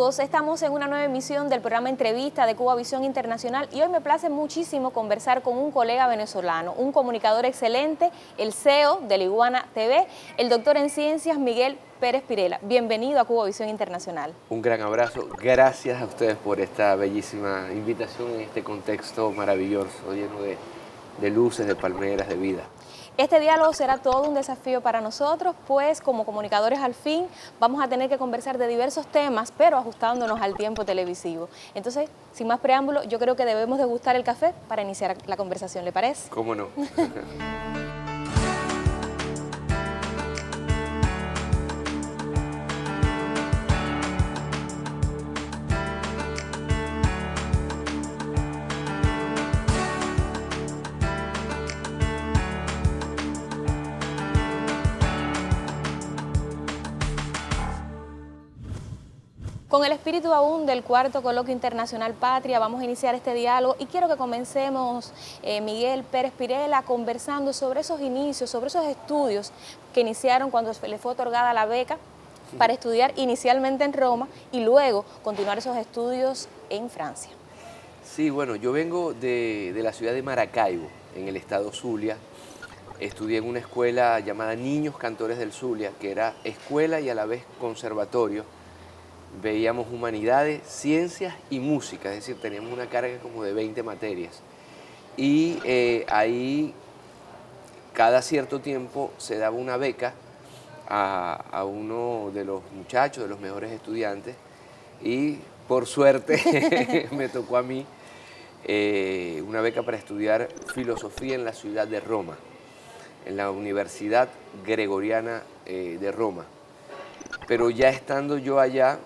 amigos, estamos en una nueva emisión del programa Entrevista de Cuba Visión Internacional y hoy me place muchísimo conversar con un colega venezolano, un comunicador excelente, el CEO de La Iguana TV, el doctor en ciencias Miguel Pérez Pirela. Bienvenido a Cuba Visión Internacional. Un gran abrazo, gracias a ustedes por esta bellísima invitación en este contexto maravilloso, lleno de luces, de palmeras, de vida. Este diálogo será todo un desafío para nosotros, pues como comunicadores al fin vamos a tener que conversar de diversos temas, pero ajustándonos al tiempo televisivo. Entonces, sin más preámbulo, yo creo que debemos degustar el café para iniciar la conversación, ¿le parece? ¿Cómo no? Con el espíritu aún del cuarto coloquio internacional Patria, vamos a iniciar este diálogo y quiero que comencemos, Miguel Pérez Pirela, conversando sobre esos inicios, sobre esos estudios que iniciaron cuando le fue otorgada la beca para estudiar inicialmente en Roma y luego continuar esos estudios en Francia. Sí, bueno, yo vengo de la ciudad de Maracaibo, en el estado Zulia. Estudié en una escuela llamada Niños Cantores del Zulia, que era escuela y a la vez conservatorio. Veíamos humanidades, ciencias y música, es decir, teníamos una carga como de 20 materias. Y ahí cada cierto tiempo se daba una beca a uno de los muchachos, de los mejores estudiantes, y por suerte me tocó a mí una beca para estudiar filosofía en la ciudad de Roma, en la Universidad Gregoriana de Roma. Pero ya estando yo allá,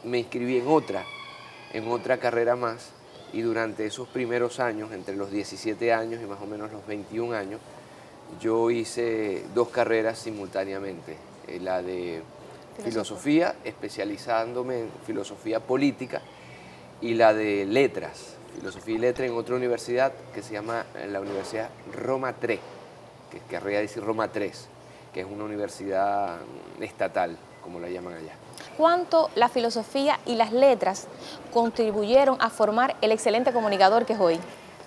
me inscribí en otra carrera más, y durante esos primeros años, entre los 17 años y más o menos los 21 años, yo hice dos carreras simultáneamente, la de filosofía, especializándome en filosofía política, y la de letras, filosofía y letras en otra universidad que se llama la Universidad Roma III, que querría decir Roma III, que es una universidad estatal, como la llaman allá. ¿Cuánto la filosofía y las letras contribuyeron a formar el excelente comunicador que es hoy?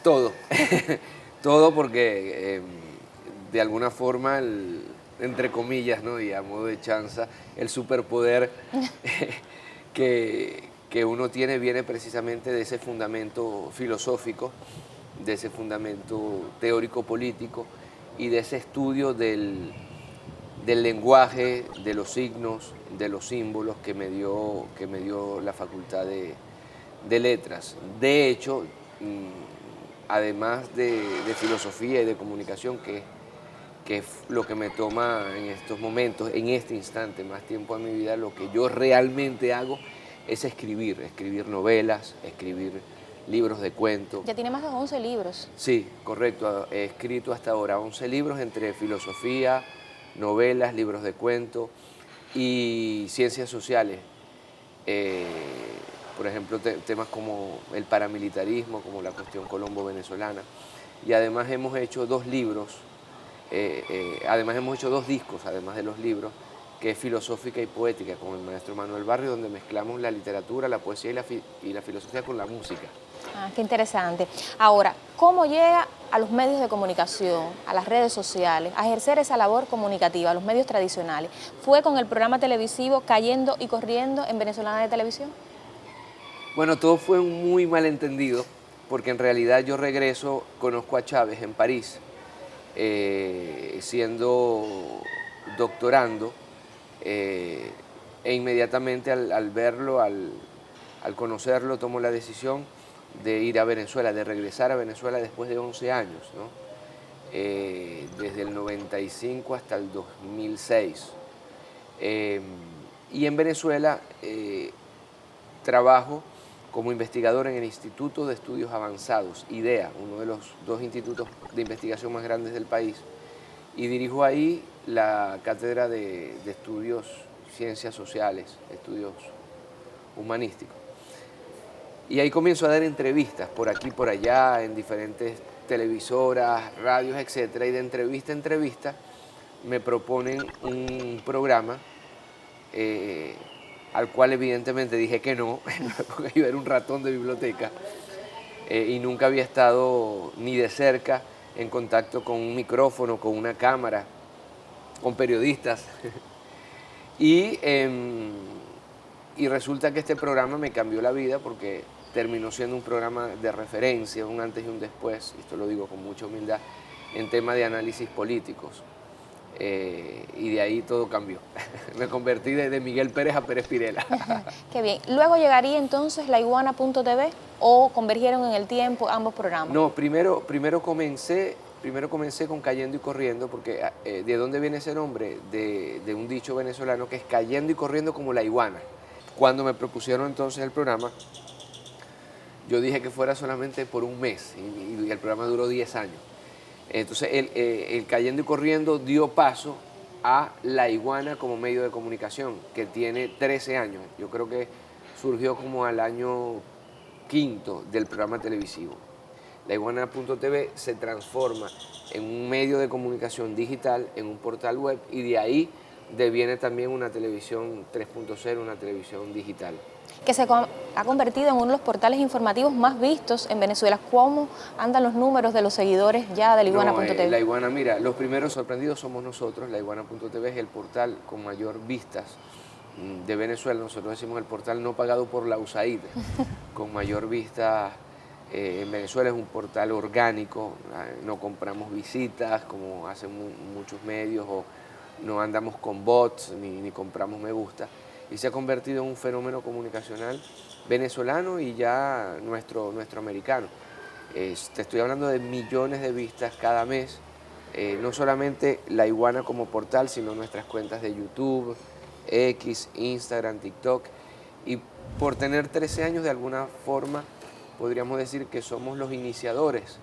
Todo, todo porque de alguna forma, entre comillas, ¿no? Y a modo de chanza, el superpoder que uno tiene viene precisamente de ese fundamento filosófico, de ese fundamento teórico-político y de ese estudio del lenguaje, de los signos, de los símbolos que me dio la facultad de letras. De hecho, además de filosofía y de comunicación, que es lo que me toma en estos momentos, en este instante, más tiempo en mi vida, lo que yo realmente hago es escribir novelas, escribir libros de cuento. Ya tiene más de 11 libros. Sí, correcto. He escrito hasta ahora 11 libros entre filosofía, novelas, libros de cuento y ciencias sociales. Por ejemplo, temas como el paramilitarismo, como la cuestión colombo-venezolana. Y además hemos hecho dos libros, además hemos hecho dos discos, además de los libros, que es Filosófica y Poética, con el maestro Manuel Barrio, donde mezclamos la literatura, la poesía y la filosofía con la música. Ah, qué interesante. Ahora, ¿cómo llega a los medios de comunicación, a las redes sociales, a ejercer esa labor comunicativa, a los medios tradicionales? ¿Fue con el programa televisivo Cayendo y Corriendo en Venezolana de Televisión? Bueno, todo fue un muy malentendido, porque en realidad yo regreso, conozco a Chávez en París, siendo doctorando, e inmediatamente al verlo, al conocerlo, tomo la decisión de ir a Venezuela, de regresar a Venezuela después de 11 años, ¿no? Desde el 95 hasta el 2006. Y en Venezuela trabajo como investigador en el Instituto de Estudios Avanzados, IDEA, uno de los dos institutos de investigación más grandes del país, y dirijo ahí la cátedra de estudios, ciencias sociales, estudios humanísticos. Y ahí comienzo a dar entrevistas por aquí y por allá, en diferentes televisoras, radios, etc. Y de entrevista a entrevista me proponen un programa al cual evidentemente dije que no, porque yo era un ratón de biblioteca y nunca había estado ni de cerca en contacto con un micrófono, con una cámara, con periodistas. Y, y resulta que este programa me cambió la vida porque terminó siendo un programa de referencia, un antes y un después, y esto lo digo con mucha humildad, en tema de análisis políticos. Y de ahí todo cambió. Me convertí de Miguel Pérez a Pérez Pirela. Qué bien. ¿Luego llegaría entonces laiguana.tv o convergieron en el tiempo ambos programas? No, primero comencé con Cayendo y Corriendo, porque ¿de dónde viene ese nombre? De un dicho venezolano que es cayendo y corriendo como la iguana. Cuando me propusieron entonces el programa, yo dije que fuera solamente por un mes y el programa duró 10 años. Entonces el Cayendo y Corriendo dio paso a La Iguana como medio de comunicación, que tiene 13 años. Yo creo que surgió como al año quinto del programa televisivo. Laiguana.tv se transforma en un medio de comunicación digital, en un portal web, y de ahí deviene también una televisión 3.0, una televisión digital. Que se ha convertido en uno de los portales informativos más vistos en Venezuela. ¿Cómo andan los números de los seguidores ya de laiguana.tv? La Iguana, mira, los primeros sorprendidos somos nosotros. Laiguana.tv es el portal con mayor vistas de Venezuela. Nosotros decimos el portal no pagado por la USAID, con mayor vista en Venezuela. Es un portal orgánico, no compramos visitas como hacen muchos medios, o no andamos con bots ni compramos me gusta, y se ha convertido en un fenómeno comunicacional venezolano y ya nuestro americano. Te estoy hablando de millones de vistas cada mes, no solamente La Iguana como portal, sino nuestras cuentas de YouTube, X, Instagram, TikTok, y por tener 13 años de alguna forma podríamos decir que somos los iniciadores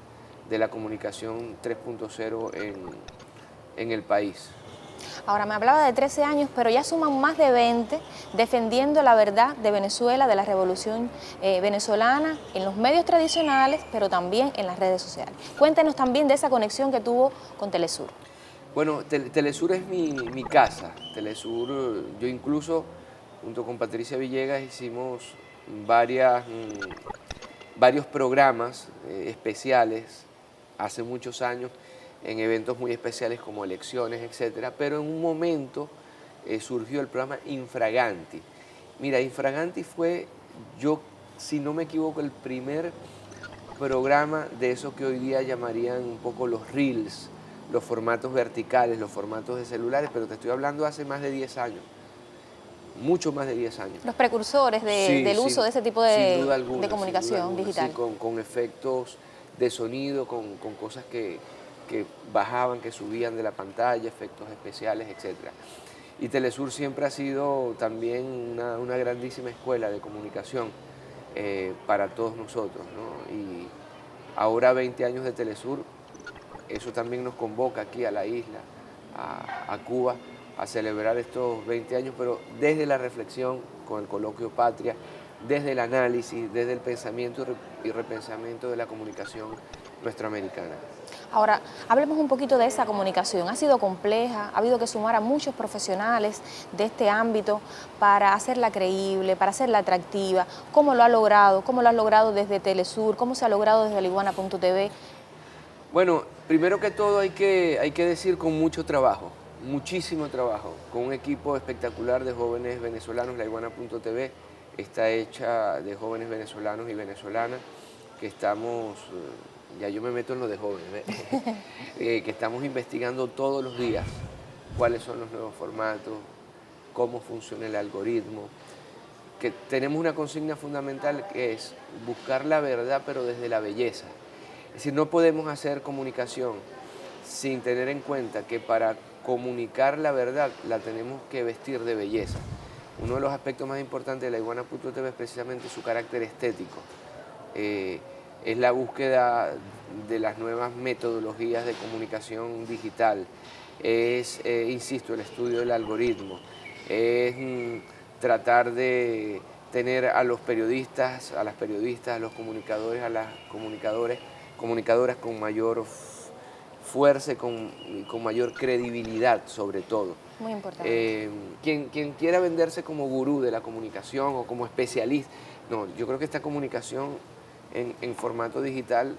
de la comunicación 3.0 en el país. Ahora, me hablaba de 13 años, pero ya suman más de 20 defendiendo la verdad de Venezuela, de la revolución venezolana, en los medios tradicionales, pero también en las redes sociales. Cuéntenos también de esa conexión que tuvo con Telesur. Bueno, Telesur es mi casa. Telesur, yo incluso, junto con Patricia Villegas, hicimos varios programas especiales hace muchos años, en eventos muy especiales como elecciones, etcétera, pero en un momento surgió el programa Infraganti. Mira, Infraganti fue, si no me equivoco, el primer programa de eso que hoy día llamarían un poco los reels, los formatos verticales, los formatos de celulares, pero te estoy hablando hace más de 10 años, mucho más de 10 años. Los precursores del uso de ese tipo de comunicación digital. Sí, con efectos de sonido, con cosas que bajaban, que subían de la pantalla, efectos especiales, etc. Y Telesur siempre ha sido también una grandísima escuela de comunicación para todos nosotros, ¿no? Y ahora 20 años de Telesur, eso también nos convoca aquí a la isla, a Cuba, a celebrar estos 20 años, pero desde la reflexión con el coloquio Patria, desde el análisis, desde el pensamiento y repensamiento de la comunicación nuestroamericana. Ahora, hablemos un poquito de esa comunicación. Ha sido compleja, ha habido que sumar a muchos profesionales de este ámbito para hacerla creíble, para hacerla atractiva. ¿Cómo lo ha logrado? ¿Cómo lo has logrado desde Telesur? ¿Cómo se ha logrado desde laiguana.tv? Bueno, primero que todo hay que decir con mucho trabajo, muchísimo trabajo, con un equipo espectacular de jóvenes venezolanos. Laiguana.tv está hecha de jóvenes venezolanos y venezolanas que estamos, ya yo me meto en lo de jóvenes, que estamos investigando todos los días cuáles son los nuevos formatos, cómo funciona el algoritmo, que tenemos una consigna fundamental que es buscar la verdad pero desde la belleza. Es decir, no podemos hacer comunicación sin tener en cuenta que para comunicar la verdad la tenemos que vestir de belleza. Uno de los aspectos más importantes de laiguana.tv es precisamente su carácter estético. Es la búsqueda de las nuevas metodologías de comunicación digital, es, insisto, el estudio del algoritmo, es tratar de tener a los periodistas, a las periodistas, a los comunicadores, a las comunicadoras con mayor fuerza y con mayor credibilidad sobre todo. Muy importante. Quien quiera venderse como gurú de la comunicación o como especialista, no, yo creo que esta comunicación en formato digital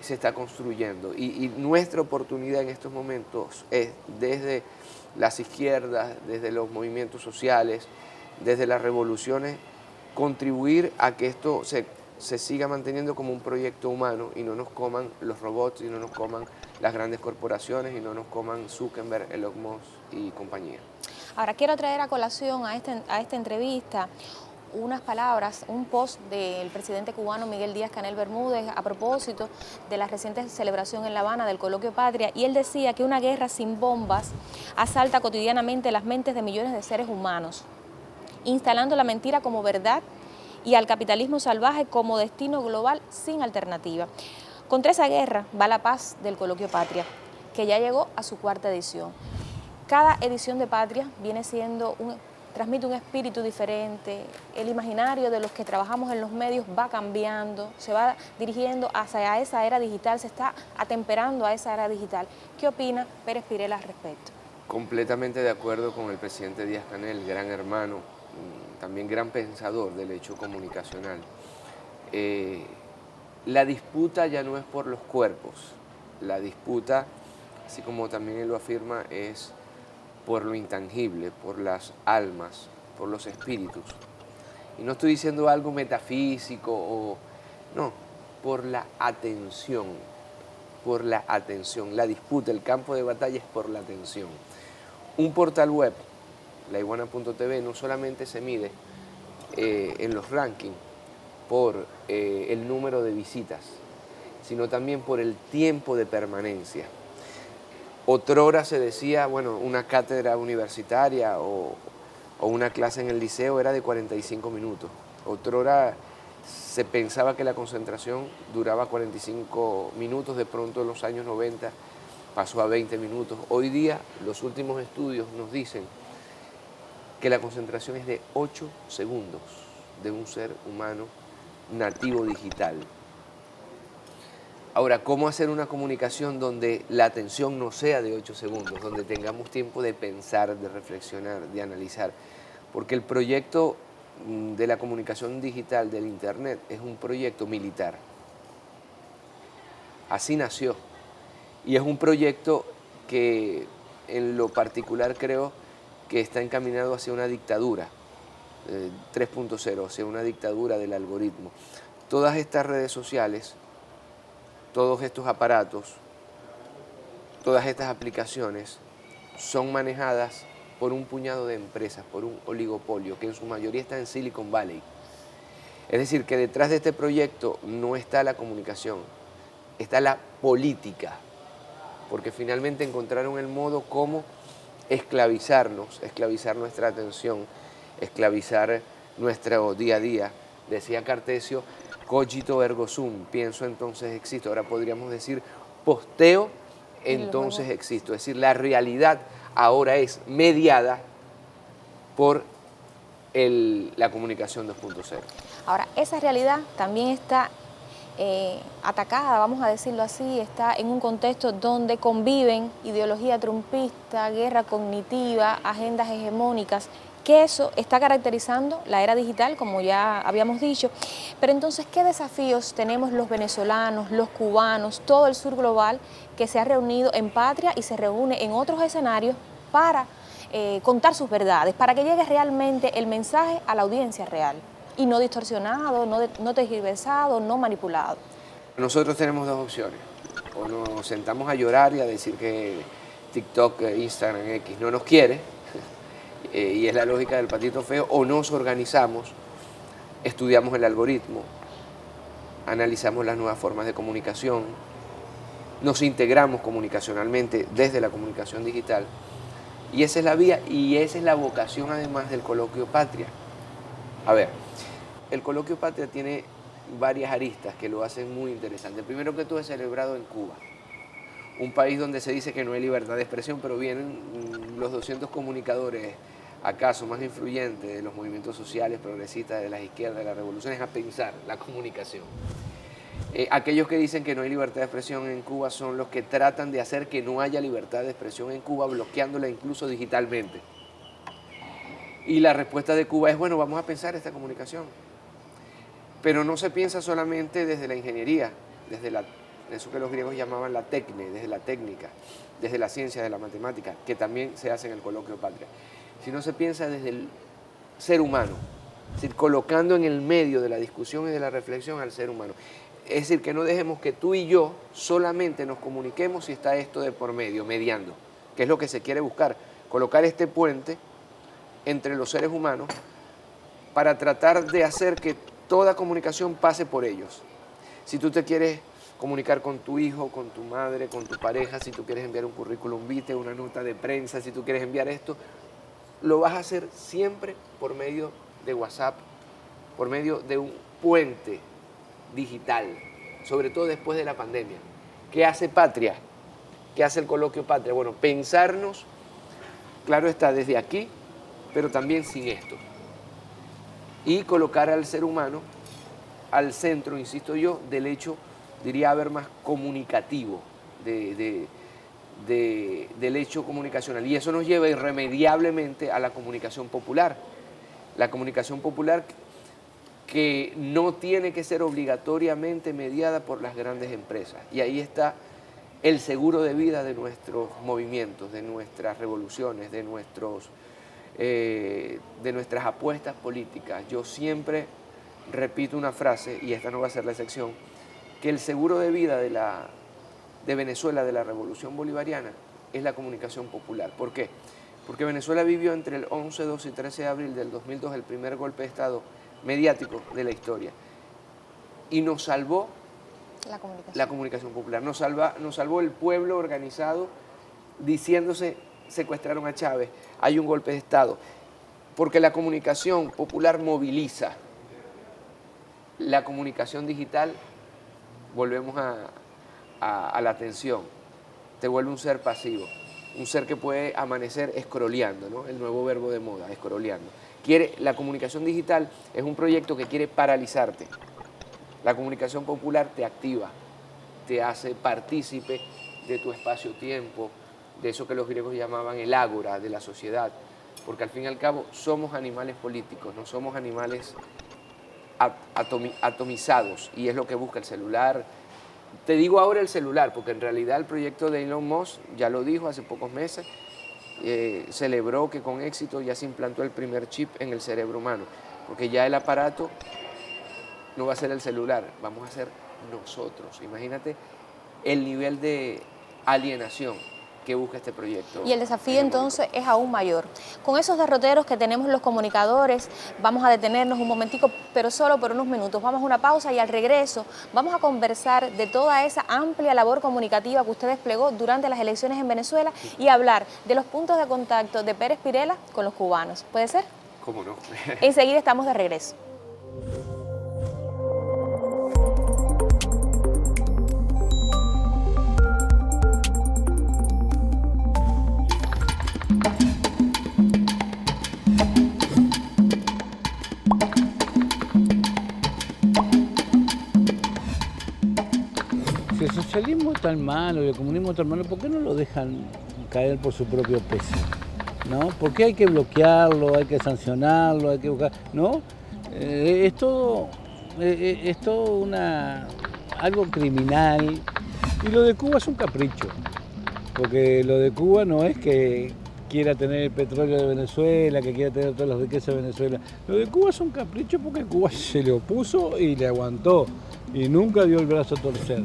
se está construyendo y nuestra oportunidad en estos momentos es desde las izquierdas, desde los movimientos sociales, desde las revoluciones, contribuir a que esto se siga manteniendo como un proyecto humano y no nos coman los robots y no nos coman las grandes corporaciones y no nos coman Zuckerberg, Elon Musk y compañía. Ahora quiero traer a colación a esta entrevista unas palabras, un post del presidente cubano Miguel Díaz-Canel Bermúdez a propósito de la reciente celebración en La Habana del Coloquio Patria, y él decía que una guerra sin bombas asalta cotidianamente las mentes de millones de seres humanos, instalando la mentira como verdad y al capitalismo salvaje como destino global sin alternativa. Contra esa guerra va la paz del Coloquio Patria, que ya llegó a su 4ª edición. Cada edición de Patria viene siendo transmite un espíritu diferente, el imaginario de los que trabajamos en los medios va cambiando, se va dirigiendo hacia esa era digital, se está atemperando a esa era digital. ¿Qué opina Pérez Pirela al respecto? Completamente de acuerdo con el presidente Díaz-Canel, gran hermano, también gran pensador del hecho comunicacional. La disputa ya no es por los cuerpos, la disputa, así como también él lo afirma, es por lo intangible, por las almas, por los espíritus. Y no estoy diciendo algo metafísico, no, por la atención, la disputa, el campo de batalla es por la atención. Un portal web, laiguana.tv, no solamente se mide en los rankings por el número de visitas, sino también por el tiempo de permanencia. Otrora se decía, bueno, una cátedra universitaria o una clase en el liceo era de 45 minutos. Otrora se pensaba que la concentración duraba 45 minutos, de pronto en los años 90 pasó a 20 minutos. Hoy día los últimos estudios nos dicen que la concentración es de 8 segundos de un ser humano nativo digital. Ahora, ¿cómo hacer una comunicación donde la atención no sea de 8 segundos, donde tengamos tiempo de pensar, de reflexionar, de analizar? Porque el proyecto de la comunicación digital del Internet es un proyecto militar. Así nació. Y es un proyecto que en lo particular creo que está encaminado hacia una dictadura 3.0, hacia una dictadura del algoritmo. Todas estas redes sociales, todos estos aparatos, todas estas aplicaciones son manejadas por un puñado de empresas, por un oligopolio que en su mayoría está en Silicon Valley. Es decir, que detrás de este proyecto no está la comunicación, está la política, porque finalmente encontraron el modo como esclavizarnos, esclavizar nuestra atención, esclavizar nuestro día a día. Decía Cartesio, cogito ergo sum, pienso entonces existo. Ahora podríamos decir posteo, entonces existo. Es decir, la realidad ahora es mediada por la comunicación 2.0. Ahora, esa realidad también está atacada, vamos a decirlo así, está en un contexto donde conviven ideología trumpista, guerra cognitiva, agendas hegemónicas, que eso está caracterizando la era digital, como ya habíamos dicho. Pero entonces, ¿qué desafíos tenemos los venezolanos, los cubanos, todo el sur global que se ha reunido en Patria y se reúne en otros escenarios para contar sus verdades, para que llegue realmente el mensaje a la audiencia real y no distorsionado, no tergiversado, no manipulado? Nosotros tenemos dos opciones: o nos sentamos a llorar y a decir que TikTok, Instagram, X no nos quiere, y es la lógica del patito feo, o nos organizamos, estudiamos el algoritmo, analizamos las nuevas formas de comunicación, nos integramos comunicacionalmente desde la comunicación digital, y esa es la vía y esa es la vocación además del Coloquio Patria. A ver, el Coloquio Patria tiene varias aristas que lo hacen muy interesante. Primero que todo, es celebrado en Cuba, un país donde se dice que no hay libertad de expresión, pero vienen los 200 comunicadores acaso más influyentes de los movimientos sociales, progresistas, de las izquierdas, de las revoluciones, a pensar la comunicación. Aquellos que dicen que no hay libertad de expresión en Cuba son los que tratan de hacer que no haya libertad de expresión en Cuba, bloqueándola incluso digitalmente. Y la respuesta de Cuba es, bueno, vamos a pensar esta comunicación. Pero no se piensa solamente desde la ingeniería, desde eso que los griegos llamaban la tecne, desde la técnica, desde la ciencia, de la matemática, que también se hace en el coloquio patria, sino se piensa desde el ser humano, es decir, colocando en el medio de la discusión y de la reflexión al ser humano. Es decir, que no dejemos que tú y yo solamente nos comuniquemos si está esto de por medio, mediando, que es lo que se quiere buscar, colocar este puente entre los seres humanos para tratar de hacer que toda comunicación pase por ellos. Si tú te quieres comunicar con tu hijo, con tu madre, con tu pareja, si tú quieres enviar un currículum vitae, una nota de prensa, si tú quieres enviar esto, lo vas a hacer siempre por medio de WhatsApp, por medio de un puente digital, sobre todo después de la pandemia. ¿Qué hace Patria? ¿Qué hace el coloquio Patria? Bueno, pensarnos, claro está, desde aquí, pero también sin esto. Y colocar al ser humano al centro, insisto yo, del hecho, diría haber más comunicativo, del hecho comunicacional. Y eso nos lleva irremediablemente a la comunicación popular. La comunicación popular que no tiene que ser obligatoriamente mediada por las grandes empresas. Y ahí está el seguro de vida de nuestros movimientos, de nuestras revoluciones, de nuestras apuestas políticas. Yo siempre repito una frase, y esta no va a ser la excepción, que el seguro de vida de Venezuela, de la revolución bolivariana, es la comunicación popular. ¿Por qué? Porque Venezuela vivió entre el 11, 12 y 13 de abril del 2002 el primer golpe de Estado mediático de la historia. Y nos salvó la comunicación popular. Nos salvó el pueblo organizado diciéndose, secuestraron a Chávez, hay un golpe de Estado. Porque la comunicación popular moviliza. La comunicación digital, volvemos a la atención, te vuelve un ser pasivo, un ser que puede amanecer scrolleando, ¿no? El nuevo verbo de moda, scrolleando. La comunicación digital es un proyecto que quiere paralizarte. La comunicación popular te activa, te hace partícipe de tu espacio-tiempo, de eso que los griegos llamaban el ágora de la sociedad, porque al fin y al cabo somos animales políticos, no somos animales atomizados, y es lo que busca el celular. Te digo ahora el celular, porque en realidad el proyecto de Elon Musk, ya lo dijo hace pocos meses, celebró que con éxito ya se implantó el primer chip en el cerebro humano, porque ya el aparato no va a ser el celular, vamos a ser nosotros. Imagínate el nivel de alienación que busca este proyecto. Y el desafío entonces es aún mayor. Con esos derroteros que tenemos los comunicadores, vamos a detenernos un momentico, pero solo por unos minutos. Vamos a una pausa y al regreso vamos a conversar de toda esa amplia labor comunicativa que usted desplegó durante las elecciones en Venezuela y hablar de los puntos de contacto de Pérez Pirela con los cubanos. ¿Puede ser? ¿Cómo no? Enseguida estamos de regreso. Si el socialismo es tan malo y el comunismo es tan malo, ¿por qué no lo dejan caer por su propio peso? ¿No? ¿Por qué hay que bloquearlo, hay que sancionarlo, hay que buscar? ¿No? Es todo algo criminal. Y lo de Cuba es un capricho, porque lo de Cuba no es que quiera tener el petróleo de Venezuela, que quiera tener todas las riquezas de Venezuela. Lo de Cuba es un capricho porque Cuba se le opuso y le aguantó y nunca dio el brazo a torcer.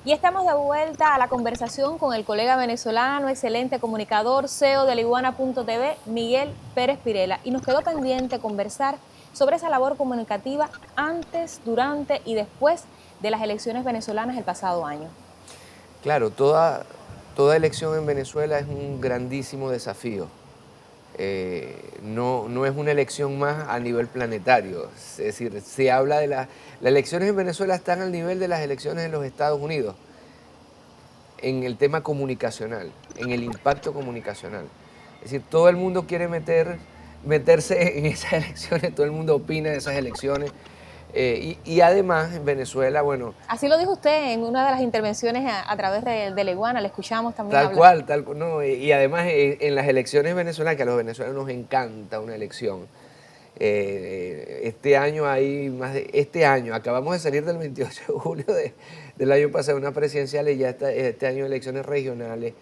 Y estamos de vuelta a la conversación con el colega venezolano, excelente comunicador, CEO de laiguana.tv, Miguel Pérez Pirela. Y nos quedó pendiente conversar sobre esa labor comunicativa antes, durante y después de las elecciones venezolanas el pasado año. Claro, toda toda elección en Venezuela es un grandísimo desafío. No es una elección más a nivel planetario. Es decir, se habla de las elecciones en Venezuela están al nivel de las elecciones en los Estados Unidos, en el tema comunicacional, en el impacto comunicacional. Es decir, todo el mundo quiere meterse en esas elecciones, todo el mundo opina de esas elecciones. Y además en Venezuela, bueno... Así lo dijo usted en una de las intervenciones a través de La Iguana, le escuchamos también hablar. Tal cual, no, y además en las elecciones venezolanas, que a los venezolanos nos encanta una elección. Este año acabamos de salir del 28 de julio del año pasado, una presidencial, y ya este año elecciones regionales,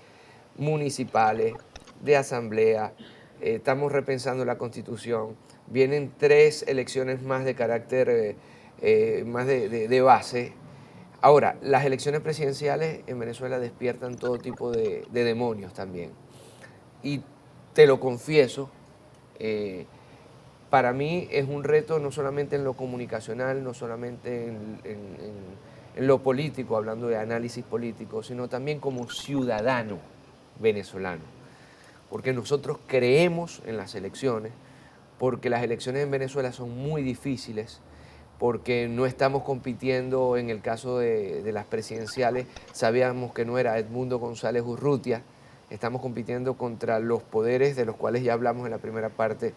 municipales, de asamblea, estamos repensando la Constitución. Vienen 3 elecciones más de carácter, más de base. Ahora, las elecciones presidenciales en Venezuela despiertan todo tipo de demonios también. Y te lo confieso, para mí es un reto no solamente en lo comunicacional, no solamente en lo político, hablando de análisis político, sino también como ciudadano venezolano. Porque nosotros creemos en las elecciones, porque las elecciones en Venezuela son muy difíciles, porque no estamos compitiendo, en el caso de las presidenciales, sabíamos que no era Edmundo González Urrutia, estamos compitiendo contra los poderes de los cuales ya hablamos en la primera parte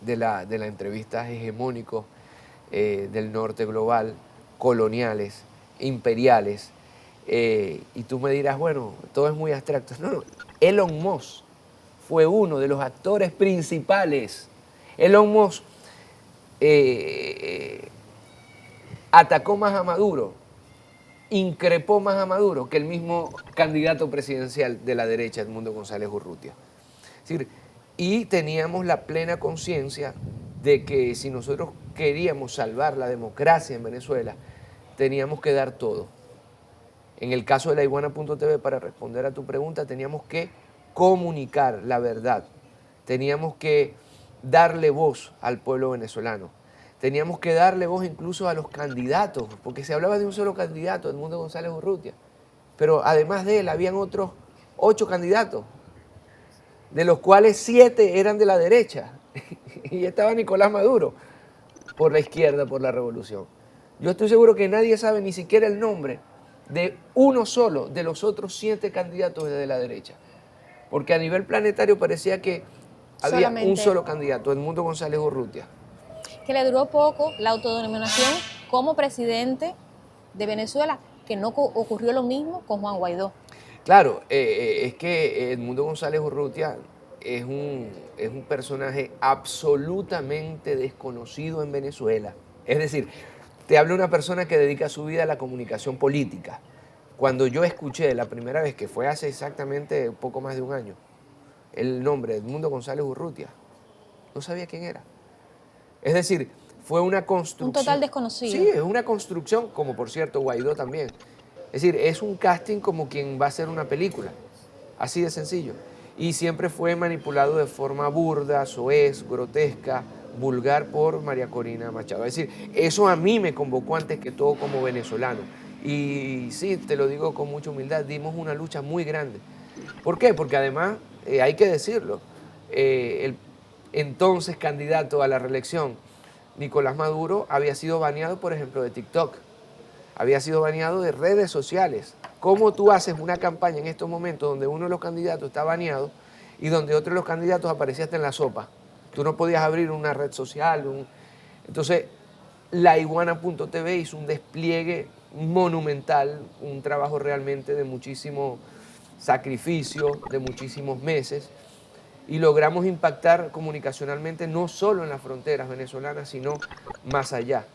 de la entrevista, hegemónicos del norte global, coloniales, imperiales, y tú me dirás, bueno, todo es muy abstracto. No, Elon Musk fue uno de los actores principales. Elon Musk atacó más a Maduro, increpó más a Maduro que el mismo candidato presidencial de la derecha, Edmundo González Urrutia. Es decir, y teníamos la plena conciencia de que si nosotros queríamos salvar la democracia en Venezuela, teníamos que dar todo. En el caso de la Iguana.tv, para responder a tu pregunta, teníamos que comunicar la verdad, teníamos que darle voz al pueblo venezolano, teníamos que darle voz incluso a los candidatos, porque se hablaba de un solo candidato, Edmundo González Urrutia, pero además de él habían otros 8 candidatos, de los cuales 7 eran de la derecha, y estaba Nicolás Maduro por la izquierda, por la revolución. Yo estoy seguro que nadie sabe ni siquiera el nombre de uno solo de los otros 7 candidatos de la derecha, porque a nivel planetario parecía que había un solo candidato, Edmundo González Urrutia. Que le duró poco la autodenominación como presidente de Venezuela, que no ocurrió lo mismo con Juan Guaidó. Claro, es que Edmundo González Urrutia es un personaje absolutamente desconocido en Venezuela. Es decir, te habla una persona que dedica su vida a la comunicación política. Cuando yo escuché la primera vez, que fue hace exactamente un poco más de un año, el nombre de Edmundo González Urrutia, no sabía quién era. Es decir, fue una construcción. Un total desconocido. Sí, es una construcción, como por cierto Guaidó también. Es decir, es un casting como quien va a hacer una película, así de sencillo. Y siempre fue manipulado de forma burda, soez, grotesca, vulgar por María Corina Machado. Es decir, eso a mí me convocó antes que todo como venezolano. Y sí, te lo digo con mucha humildad, dimos una lucha muy grande. ¿Por qué? Porque además, hay que decirlo, el entonces candidato a la reelección, Nicolás Maduro, había sido baneado, por ejemplo, de TikTok, había sido baneado de redes sociales. ¿Cómo tú haces una campaña en estos momentos donde uno de los candidatos está baneado y donde otro de los candidatos aparecía hasta en la sopa? Tú no podías abrir una red social. Entonces, la Iguana.tv hizo un despliegue monumental, un trabajo realmente de muchísimo sacrificio, de muchísimos meses, y logramos impactar comunicacionalmente no solo en las fronteras venezolanas, sino más allá.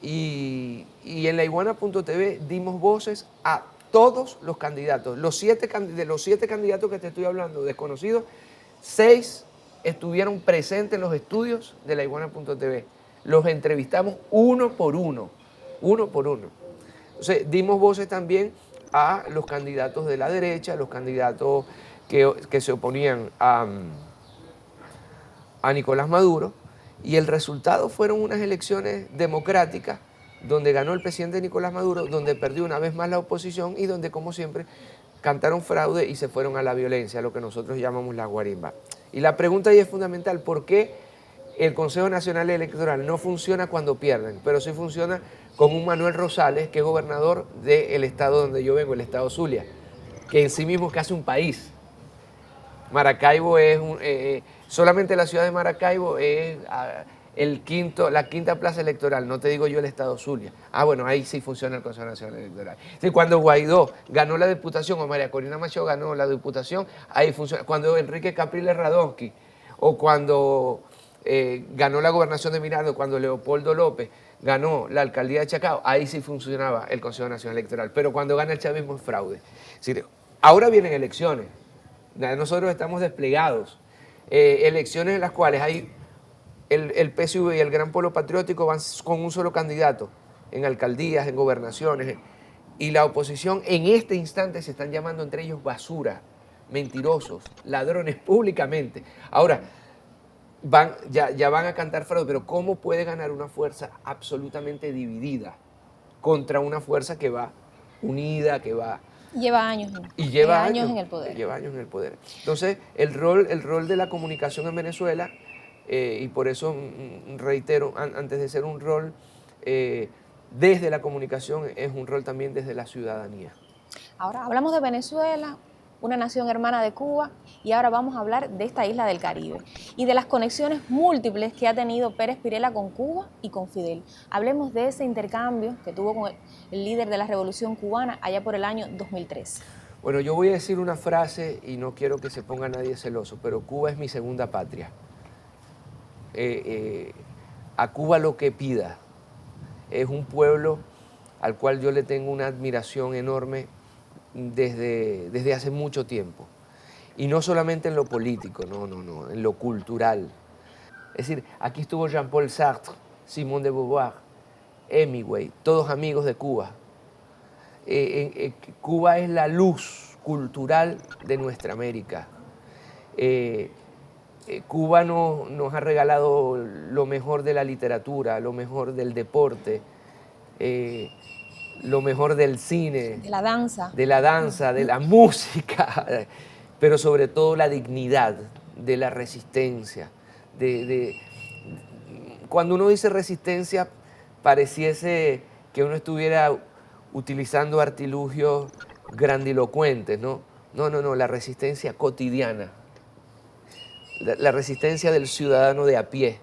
Y en la Iguana.tv dimos voces a todos los candidatos. De los 7 candidatos que te estoy hablando, desconocidos, 6 estuvieron presentes en los estudios de la Iguana.tv. Los entrevistamos uno por uno. Entonces, dimos voces también a los candidatos de la derecha, a los candidatos que se oponían a Nicolás Maduro, y el resultado fueron unas elecciones democráticas donde ganó el presidente Nicolás Maduro, donde perdió una vez más la oposición y donde, como siempre, cantaron fraude y se fueron a la violencia, lo que nosotros llamamos la guarimba. Y la pregunta ahí es fundamental, ¿por qué el Consejo Nacional Electoral no funciona cuando pierden, pero sí funciona con un Manuel Rosales, que es gobernador del estado donde yo vengo, el estado Zulia, que en sí mismo es casi un país? Maracaibo es solamente la ciudad de Maracaibo es la quinta plaza electoral, no te digo yo el estado Zulia. Ah, bueno, ahí sí funciona el Consejo Nacional Electoral. Sí, cuando Guaidó ganó la diputación, o María Corina Machado ganó la diputación, ahí funciona. Cuando Enrique Capriles Radonsky, o cuando ganó la gobernación de Miranda, cuando Leopoldo López ganó la alcaldía de Chacao, ahí sí funcionaba el Consejo Nacional Electoral. Pero cuando gana el chavismo es fraude. Es decir, ahora vienen elecciones. Nosotros estamos desplegados. Elecciones en las cuales hay el PSV y el Gran Polo Patriótico van con un solo candidato en alcaldías, en gobernaciones, y la oposición en este instante se están llamando entre ellos basura, mentirosos, ladrones públicamente. Ahora, ya van a cantar fraude, pero ¿cómo puede ganar una fuerza absolutamente dividida contra una fuerza que va unida, que va... Lleva años, y lleva años en el poder. Lleva años en el poder. Entonces, el rol de la comunicación en Venezuela, y por eso reitero, antes de ser un rol desde la comunicación, es un rol también desde la ciudadanía. Ahora hablamos de Venezuela, una nación hermana de Cuba, y ahora vamos a hablar de esta isla del Caribe y de las conexiones múltiples que ha tenido Pérez Pirela con Cuba y con Fidel. Hablemos de ese intercambio que tuvo con el líder de la Revolución Cubana allá por el año 2003. Bueno, yo voy a decir una frase y no quiero que se ponga nadie celoso, pero Cuba es mi segunda patria. A Cuba lo que pida. Es un pueblo al cual yo le tengo una admiración enorme desde hace mucho tiempo. Y no solamente en lo político, no, en lo cultural. Es decir, aquí estuvo Jean-Paul Sartre, Simone de Beauvoir, Hemingway, todos amigos de Cuba. Cuba es la luz cultural de nuestra América. Cuba nos ha regalado lo mejor de la literatura, lo mejor del deporte, lo mejor del cine. De la danza. De la danza, de la música, pero sobre todo la dignidad, de la resistencia. Cuando uno dice resistencia, pareciese que uno estuviera utilizando artilugios grandilocuentes, ¿no? No, la resistencia cotidiana, la resistencia del ciudadano de a pie.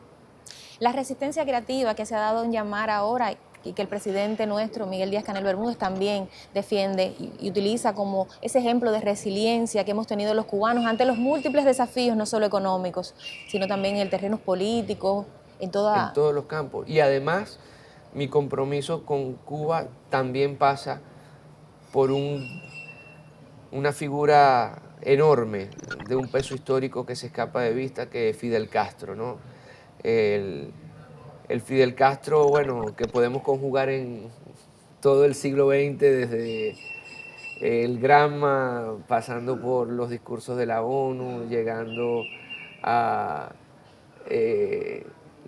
La resistencia creativa que se ha dado en llamar ahora y que el presidente nuestro, Miguel Díaz-Canel Bermúdez, también defiende y utiliza como ese ejemplo de resiliencia que hemos tenido los cubanos ante los múltiples desafíos, no solo económicos, sino también en terrenos políticos, en todos los campos. Y además, mi compromiso con Cuba también pasa por una figura enorme, de un peso histórico que se escapa de vista, que es Fidel Castro, ¿no? El Fidel Castro, bueno, que podemos conjugar en todo el siglo XX, desde el Granma, pasando por los discursos de la ONU, llegando a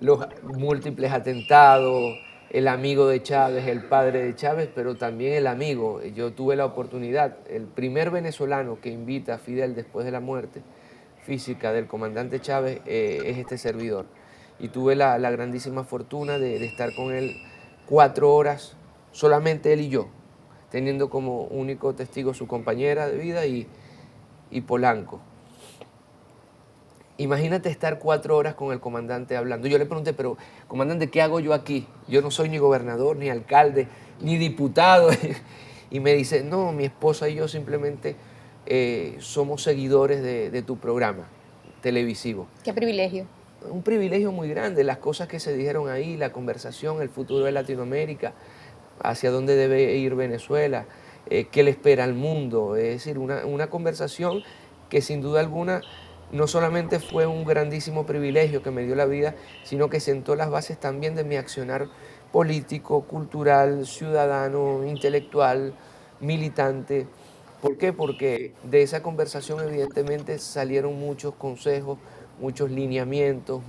los múltiples atentados, el amigo de Chávez, el padre de Chávez, pero también el amigo. Yo tuve la oportunidad, el primer venezolano que invita a Fidel después de la muerte física del comandante Chávez es este servidor. Y tuve la grandísima fortuna de estar con él 4 horas, solamente él y yo, teniendo como único testigo su compañera de vida y Polanco. Imagínate estar 4 horas con el comandante hablando. Yo le pregunté, pero comandante, ¿qué hago yo aquí? Yo no soy ni gobernador, ni alcalde, ni diputado. Y me dice, no, mi esposa y yo simplemente somos seguidores de tu programa televisivo. Qué privilegio. Un privilegio muy grande, las cosas que se dijeron ahí, la conversación, el futuro de Latinoamérica, hacia dónde debe ir Venezuela, qué le espera al mundo. Es decir, una conversación que sin duda alguna no solamente fue un grandísimo privilegio que me dio la vida, sino que sentó las bases también de mi accionar político, cultural, ciudadano, intelectual, militante. ¿Por qué? Porque de esa conversación evidentemente salieron muchos consejos, muchos lineamientos,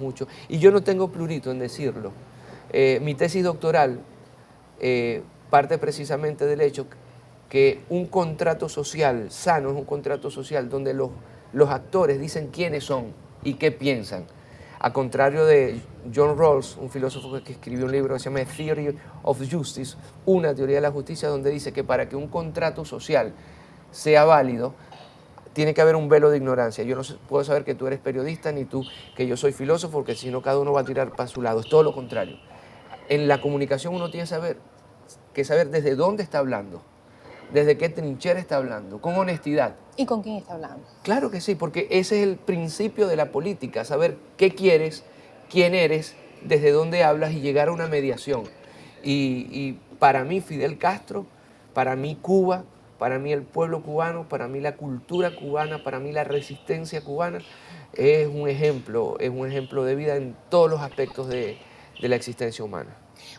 y yo no tengo prurito en decirlo. Mi tesis doctoral parte precisamente del hecho que un contrato social sano es un contrato social donde los actores dicen quiénes son y qué piensan. A contrario de John Rawls, un filósofo que escribió un libro que se llama Theory of Justice, una teoría de la justicia, donde dice que para que un contrato social sea válido, tiene que haber un velo de ignorancia. Yo no puedo saber que tú eres periodista, ni tú que yo soy filósofo, porque si no cada uno va a tirar para su lado. Es todo lo contrario. En la comunicación uno tiene que saber desde dónde está hablando, desde qué trinchera está hablando, con honestidad. ¿Y con quién está hablando? Claro que sí, porque ese es el principio de la política, saber qué quieres, quién eres, desde dónde hablas y llegar a una mediación. Y para mí Fidel Castro, para mí Cuba, para mí el pueblo cubano, para mí la cultura cubana, para mí la resistencia cubana, es un ejemplo de vida en todos los aspectos de la existencia humana.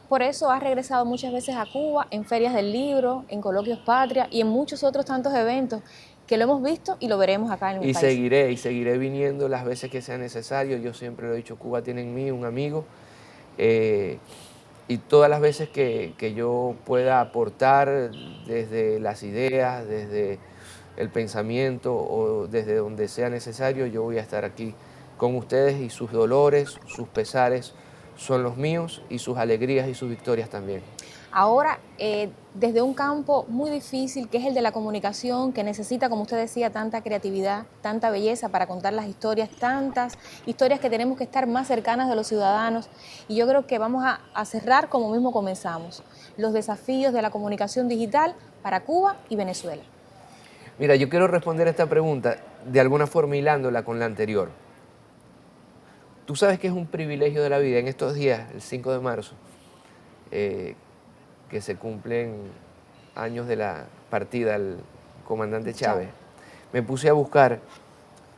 Por eso has regresado muchas veces a Cuba, en ferias del libro, en coloquios patria y en muchos otros tantos eventos que lo hemos visto y lo veremos acá en mi país. Seguiré viniendo las veces que sea necesario. Yo siempre lo he dicho, Cuba tiene en mí un amigo. Y todas las veces que yo pueda aportar desde las ideas, desde el pensamiento o desde donde sea necesario, yo voy a estar aquí con ustedes, y sus dolores, sus pesares son los míos, y sus alegrías y sus victorias también. Ahora, desde un campo muy difícil, que es el de la comunicación, que necesita, como usted decía, tanta creatividad, tanta belleza para contar las historias, tantas historias que tenemos que estar más cercanas de los ciudadanos. Y yo creo que vamos a cerrar como mismo comenzamos, los desafíos de la comunicación digital para Cuba y Venezuela. Mira, yo quiero responder a esta pregunta de alguna forma hilándola con la anterior. Tú sabes que es un privilegio de la vida. En estos días, el 5 de marzo, que se cumplen años de la partida del comandante Chávez, me puse a buscar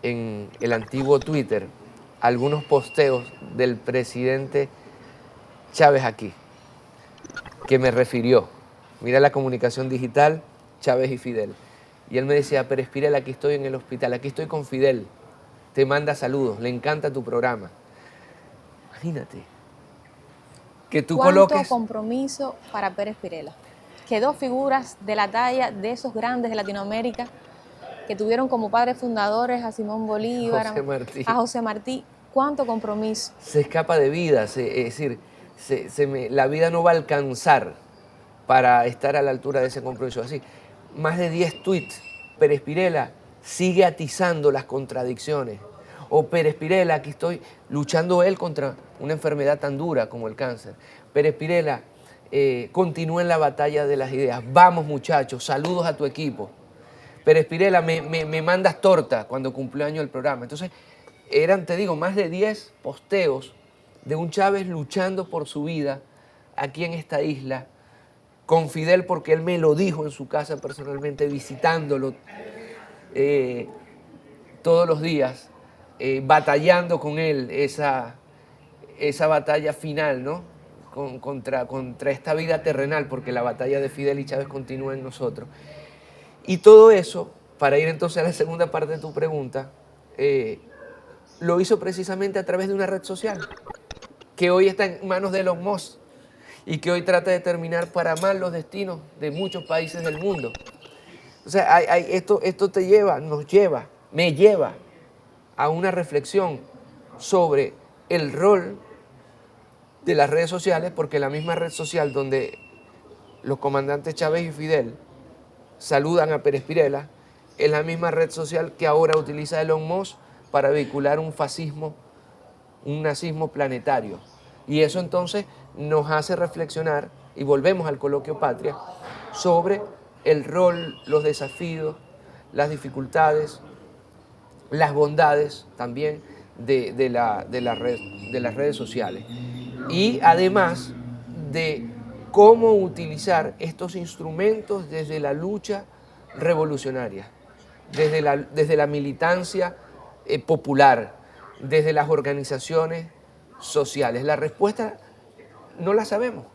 en el antiguo Twitter algunos posteos del presidente Chávez aquí, que me refirió. Mira la comunicación digital, Chávez y Fidel. Y él me decía, pero Espirel, aquí estoy en el hospital, aquí estoy con Fidel, te manda saludos, le encanta tu programa. Imagínate. Que tú ¿Cuánto coloques compromiso para Pérez Pirela? Que dos figuras de la talla de esos grandes de Latinoamérica, que tuvieron como padres fundadores a Simón Bolívar, a José Martí, ¿cuánto compromiso? Se escapa de vida, es decir, la vida no va a alcanzar para estar a la altura de ese compromiso. Así, más de 10 tweets, Pérez Pirela sigue atizando las contradicciones. O Pérez Pirela, aquí estoy luchando él contra una enfermedad tan dura como el cáncer. Pérez Pirela, continúa en la batalla de las ideas. Vamos muchachos, saludos a tu equipo. Pérez Pirela, me mandas torta cuando cumplió año el programa. Entonces, eran, te digo, más de 10 posteos de un Chávez luchando por su vida aquí en esta isla, con Fidel, porque él me lo dijo en su casa personalmente, visitándolo todos los días, batallando con él esa batalla final, ¿no? Contra esta vida terrenal, porque la batalla de Fidel y Chávez continúa en nosotros. Y todo eso, para ir entonces a la segunda parte de tu pregunta, lo hizo precisamente a través de una red social, que hoy está en manos de Elon Musk y que hoy trata de determinar para mal los destinos de muchos países del mundo. O sea, esto me lleva a una reflexión sobre el rol de las redes sociales, porque la misma red social donde los comandantes Chávez y Fidel saludan a Pérez Pirela es la misma red social que ahora utiliza Elon Musk para vehicular un fascismo, un nazismo planetario. Y eso entonces nos hace reflexionar, y volvemos al coloquio Patria, sobre el rol, los desafíos, las dificultades, las bondades también de las redes sociales. Y además de cómo utilizar estos instrumentos desde la lucha revolucionaria, desde la militancia popular, desde las organizaciones sociales. La respuesta no la sabemos,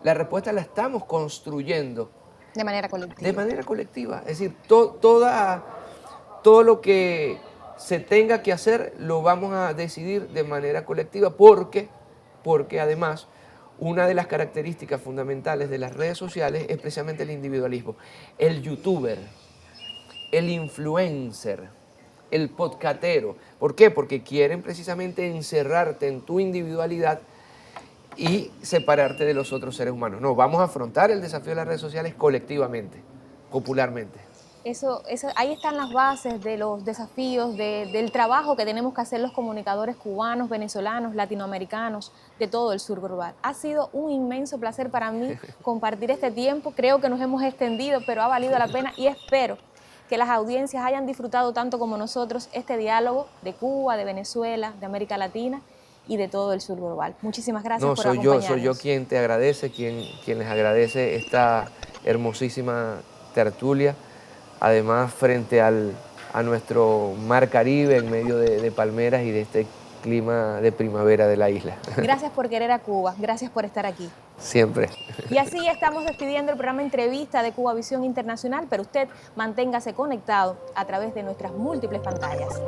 la respuesta la estamos construyendo. De manera colectiva. De manera colectiva, es decir, todo lo que se tenga que hacer lo vamos a decidir de manera colectiva, porque además una de las características fundamentales de las redes sociales es precisamente el individualismo. El youtuber, el influencer, el podcastero. ¿Por qué? Porque quieren precisamente encerrarte en tu individualidad y separarte de los otros seres humanos. No, vamos a afrontar el desafío de las redes sociales colectivamente, popularmente. Ahí están las bases de los desafíos, del trabajo que tenemos que hacer los comunicadores cubanos, venezolanos, latinoamericanos, de todo el sur global. Ha sido un inmenso placer para mí compartir este tiempo. Creo que nos hemos extendido, pero ha valido la pena y espero que las audiencias hayan disfrutado tanto como nosotros este diálogo de Cuba, de Venezuela, de América Latina y de todo el sur global. Muchísimas gracias por acompañarnos. Soy yo quien te agradece, quien les agradece esta hermosísima tertulia. Además, frente a nuestro mar Caribe, en medio de palmeras y de este clima de primavera de la isla. Gracias por querer a Cuba, gracias por estar aquí. Siempre. Y así estamos despidiendo el programa Entrevista de Cuba Visión Internacional, pero usted manténgase conectado a través de nuestras múltiples pantallas.